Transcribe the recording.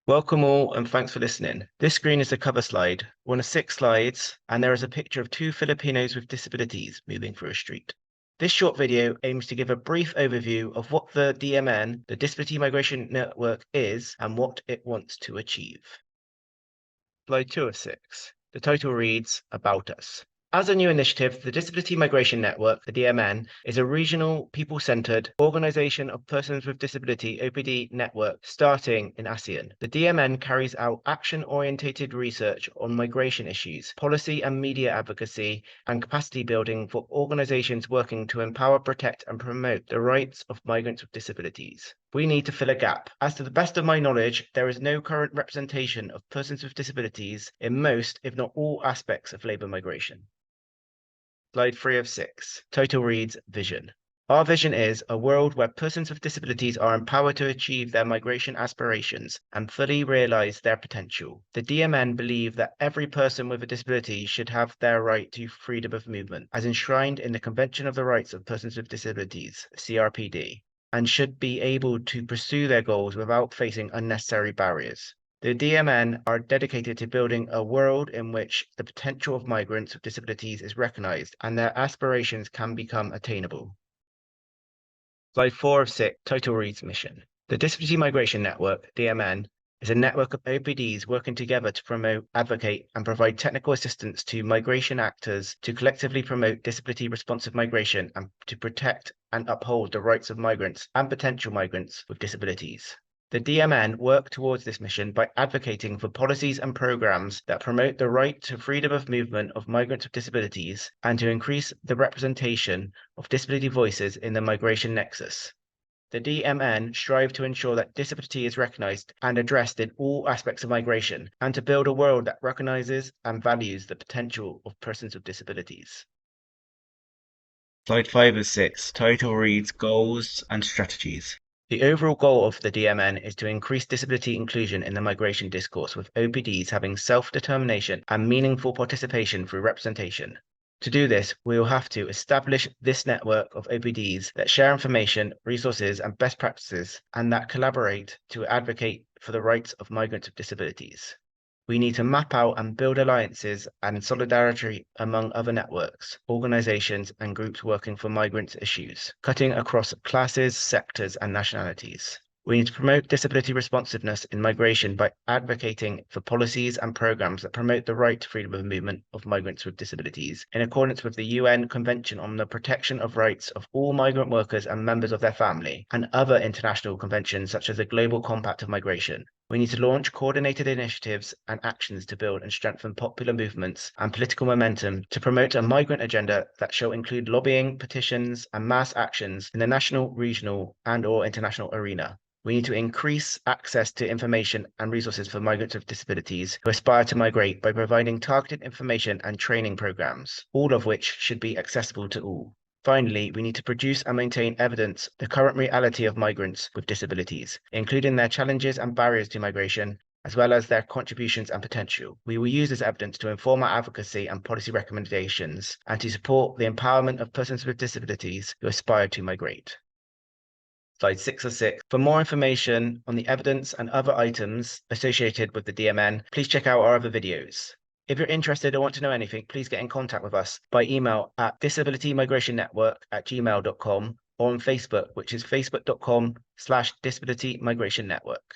Welcome all and thanks for listening. This screen is the cover slide, one of 6 slides, and there is a picture of 2 Filipinos with disabilities moving through a street. This short video aims to give a brief overview of what the DMN, the Disability Migration Network, is and what it wants to achieve. Slide 2 of 6. The title reads, About Us. As a new initiative, the Disability Migration Network, the DMN, is a regional, people-centered organization of persons with disability (OPD) network starting in ASEAN. The DMN carries out action-oriented research on migration issues, policy and media advocacy, and capacity building for organizations working to empower, protect, and promote the rights of migrants with disabilities. We need to fill a gap. As to the best of my knowledge, there is no current representation of persons with disabilities in most, if not all, aspects of labour migration. Slide 3 of 6. Title reads Vision. Our vision is a world where persons with disabilities are empowered to achieve their migration aspirations and fully realize their potential. The DMN believe that every person with a disability should have their right to freedom of movement, as enshrined in the Convention of the Rights of Persons with Disabilities, CRPD, and should be able to pursue their goals without facing unnecessary barriers. The DMN are dedicated to building a world in which the potential of migrants with disabilities is recognized and their aspirations can become attainable. Slide 4 of 6, title reads Mission. The Disability Migration Network, DMN, is a network of OPDs working together to promote, advocate, and provide technical assistance to migration actors to collectively promote disability-responsive migration and to protect and uphold the rights of migrants and potential migrants with disabilities. The DMN work towards this mission by advocating for policies and programs that promote the right to freedom of movement of migrants with disabilities and to increase the representation of disability voices in the migration nexus. The DMN strive to ensure that disability is recognized and addressed in all aspects of migration and to build a world that recognizes and values the potential of persons with disabilities. Slide 5 of 6, title reads Goals and Strategies. The overall goal of the DMN is to increase disability inclusion in the migration discourse, with OPDs having self-determination and meaningful participation through representation. To do this, we will have to establish this network of OPDs that share information, resources, and best practices, and that collaborate to advocate for the rights of migrants with disabilities. We need to map out and build alliances and solidarity among other networks, organizations, and groups working for migrants' issues, cutting across classes, sectors, and nationalities. We need to promote disability responsiveness in migration by advocating for policies and programs that promote the right to freedom of movement of migrants with disabilities in accordance with the UN Convention on the Protection of Rights of all Migrant Workers and Members of their Family and other international conventions such as the Global Compact of Migration. We need to launch coordinated initiatives and actions to build and strengthen popular movements and political momentum to promote a migrant agenda that shall include lobbying, petitions, and mass actions in the national, regional, and/or international arena. We need to increase access to information and resources for migrants with disabilities who aspire to migrate by providing targeted information and training programs, all of which should be accessible to all. Finally, we need to produce and maintain evidence of the current reality of migrants with disabilities, including their challenges and barriers to migration, as well as their contributions and potential. We will use this evidence to inform our advocacy and policy recommendations and to support the empowerment of persons with disabilities who aspire to migrate. Slide 6 of 6. For more information on the evidence and other items associated with the DMN, please check out our other videos. If you're interested or want to know anything, please get in contact with us by email at disabilitymigrationnetwork@gmail.com or on Facebook, which is facebook.com/disabilitymigration network.